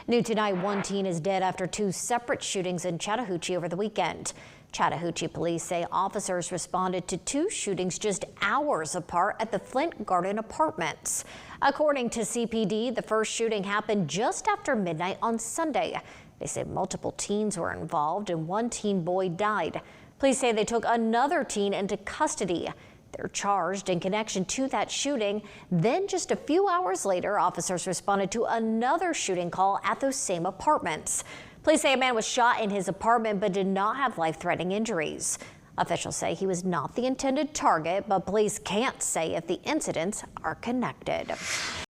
New tonight, one teen is dead after two separate shootings in Chattahoochee over the weekend. Chattahoochee police say officers responded to two shootings just hours apart at the Flint Garden Apartments. According to CPD, the first shooting happened just after midnight on Sunday. They say multiple teens were involved and one teen boy died. Police say they took another teen into custody. They're charged in connection to that shooting. Then just a few hours later, officers responded to another shooting call at those same apartments. Police say a man was shot in his apartment but did not have life-threatening injuries. Officials say he was not the intended target, but police can't say if the incidents are connected.